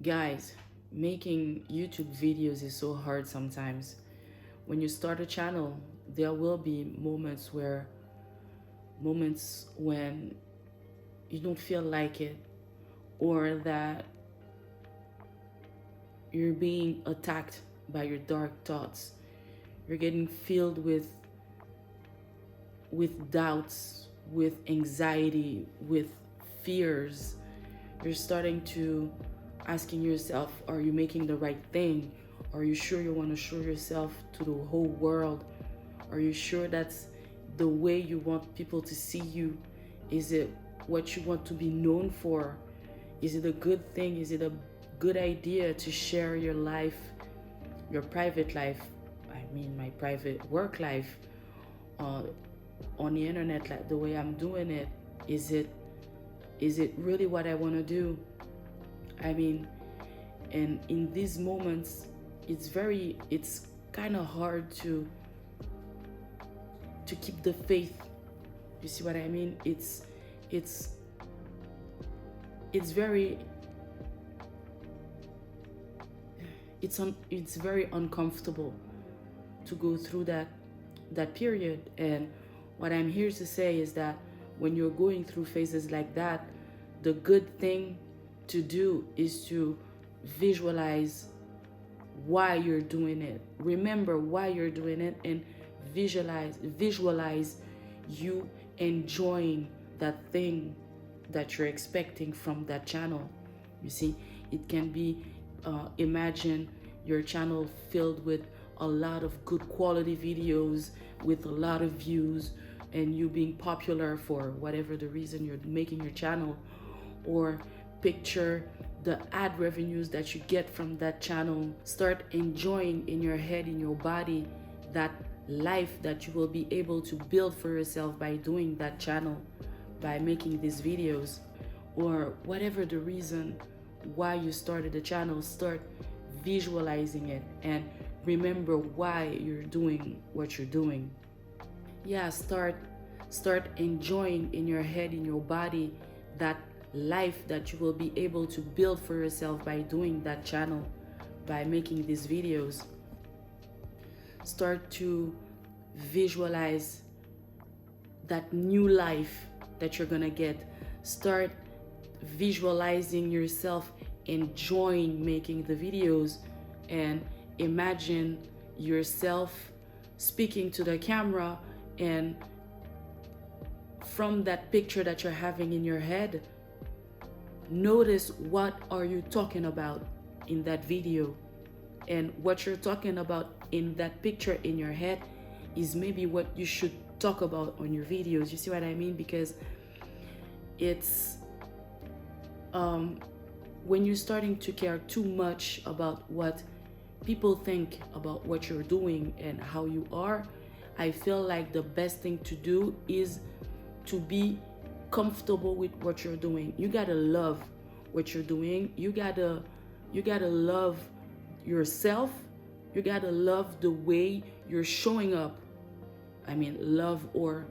Guys, making YouTube videos is so hard sometimes. When you start a channel, there will be moments when you don't feel like it, or that you're being attacked by your dark thoughts. You're getting filled with doubts, with anxiety, with fears. You're starting to asking yourself, are you making the right thing? Are you sure you want to show yourself to the whole world? Are you sure that's the way you want people to see you? Is it what you want to be known for? Is it a good thing? Is it a good idea to share your life, your private life? I mean, my private work life uh, on the internet, like the way I'm doing it. Is it really what I want to do? I mean, and in these moments, it's kind of hard to keep the faith. You see what I mean? It's it's very it's very uncomfortable to go through that period. And what I'm here to say is that when you're going through phases like that, the good thing to do is to visualize why you're doing it. Remember why you're doing it, and visualize you enjoying that thing that you're expecting from that channel. You see, it can be imagine your channel filled with a lot of good quality videos with a lot of views, and you being popular for whatever the reason you're making your channel. Or picture the ad revenues that you get from that channel. Start enjoying in your head, in your body, that life that you will be able to build for yourself by doing that channel, by making these videos. Or whatever the reason why you started the channel, start visualizing it and remember why you're doing what you're doing. Yeah, start enjoying in your head, in your body, that life that you will be able to build for yourself by doing that channel, by making these videos. Start to visualize that new life that you're gonna get. Start visualizing yourself enjoying making the videos, and imagine yourself speaking to the camera, and from that picture that you're having in your head, notice what are you talking about in that video. And what you're talking about in that picture in your head is maybe what you should talk about on your videos. You see what I mean? Because it's when you're starting to care too much about what people think about what you're doing and how you are, I feel like the best thing to do is to be comfortable with what you're doing. You gotta love what you're doing. You gotta love yourself. You gotta love the way you're showing up. I mean, love, or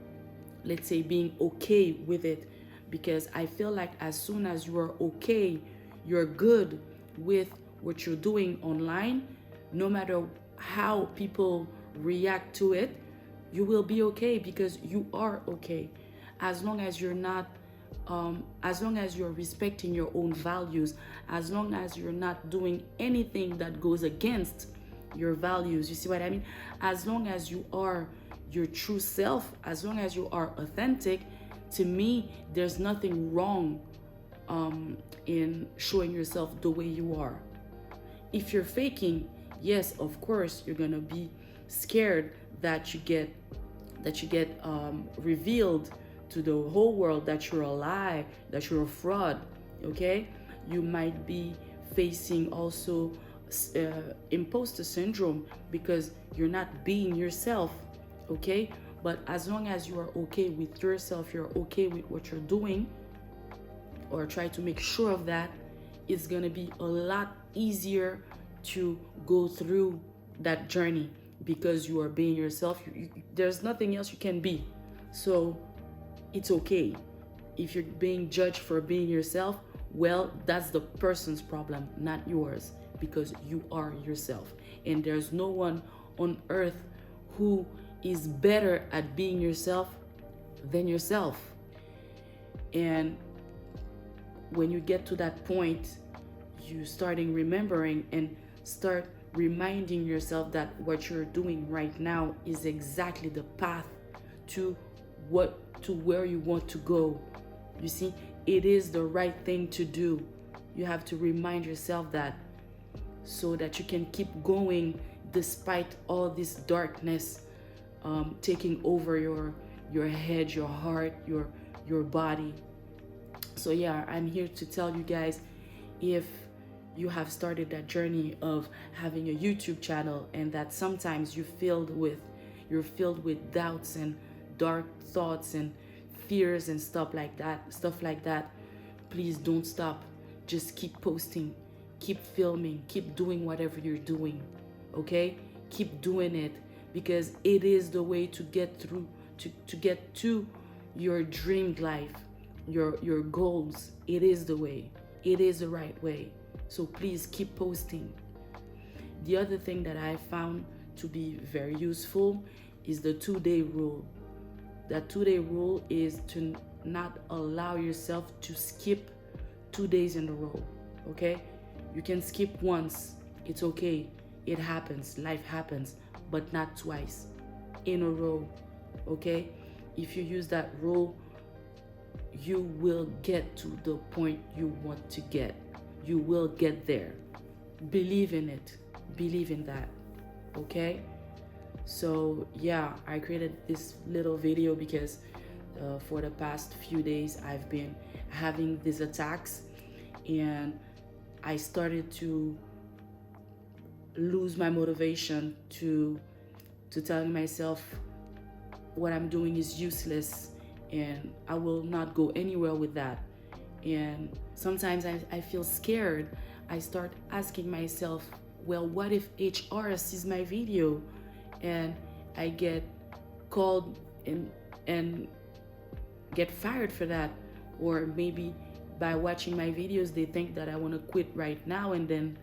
let's say being okay with it. Because I feel like as soon as you are okay, you're good with what you're doing online, no matter how people react to it, you will be okay because you are okay. As long as you're not, as long as you're respecting your own values, as long as you're not doing anything that goes against your values. You see what I mean? As long as you are your true self, as long as you are authentic, to me, there's nothing wrong in showing yourself the way you are. If you're faking, yes, of course, you're gonna be scared that you get revealed to the whole world that you're a lie, that you're a fraud. Okay, you might be facing also imposter syndrome because you're not being yourself. Okay, but as long as you are okay with yourself, you're okay with what you're doing, or try to make sure of that, it's gonna be a lot easier to go through that journey because you are being yourself. There's nothing else you can be. So it's okay. If you're being judged for being yourself, well, that's the person's problem, not yours, because you are yourself. And there's no one on earth who is better at being yourself than yourself. And when you get to that point, you starting remembering and start reminding yourself that what you're doing right now is exactly the path to where you want to go. You see, it is the right thing to do. You have to remind yourself that, so that you can keep going despite all this darkness taking over your head, your heart, your body. So yeah, I'm here to tell you guys, if you have started that journey of having a YouTube channel and that sometimes you're filled with doubts and dark thoughts and fears and stuff like that, please don't stop. Just keep posting, keep filming, keep doing whatever you're doing. Okay, keep doing it, because it is the way to get through, to get to your dreamed life, your goals. It is the way, it is the right way. So please keep posting. The other thing that I found to be very useful is the 2-day rule. That 2-day rule is to not allow yourself to skip 2 days in a row. Okay, you can skip once, it's okay, it happens, life happens, but not twice in a row. Okay, if you use that rule, you will get to the point you want to get. You will get there. Believe in it, believe in that. Okay, so yeah, I created this little video because for the past few days I've been having these attacks, and I started to lose my motivation to telling myself what I'm doing is useless and I will not go anywhere with that. And sometimes I feel scared. I start asking myself, well, what if HR sees my video and I get called and get fired for that? Or maybe by watching my videos they think that I want to quit right now, and then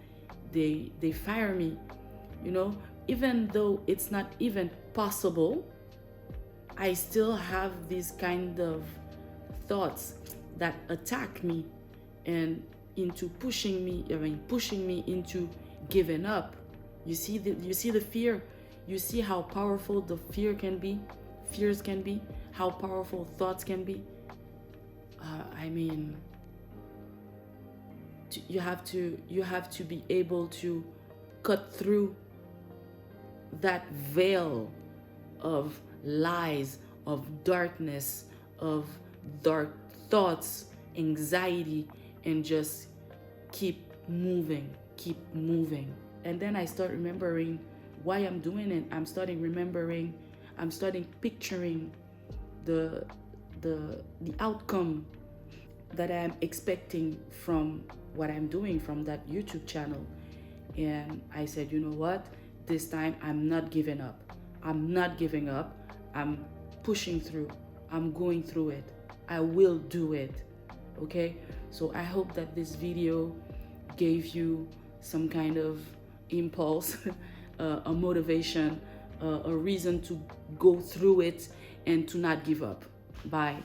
they fire me. You know, even though it's not even possible, I still have these kind of thoughts that attack me and into pushing me into giving up. You see the fear. You see how powerful the fears can be, how powerful thoughts can be. You have to be able to cut through that veil of lies, of darkness, of dark thoughts, anxiety, and just keep moving. And then I start remembering why I'm doing it. I'm starting picturing the outcome that I'm expecting from what I'm doing from that YouTube channel. And I said, you know what? This time I'm not giving up. I'm pushing through. I'm going through it. I will do it. Okay? So I hope that this video gave you some kind of impulse, a motivation, a reason to go through it and to not give up. Bye.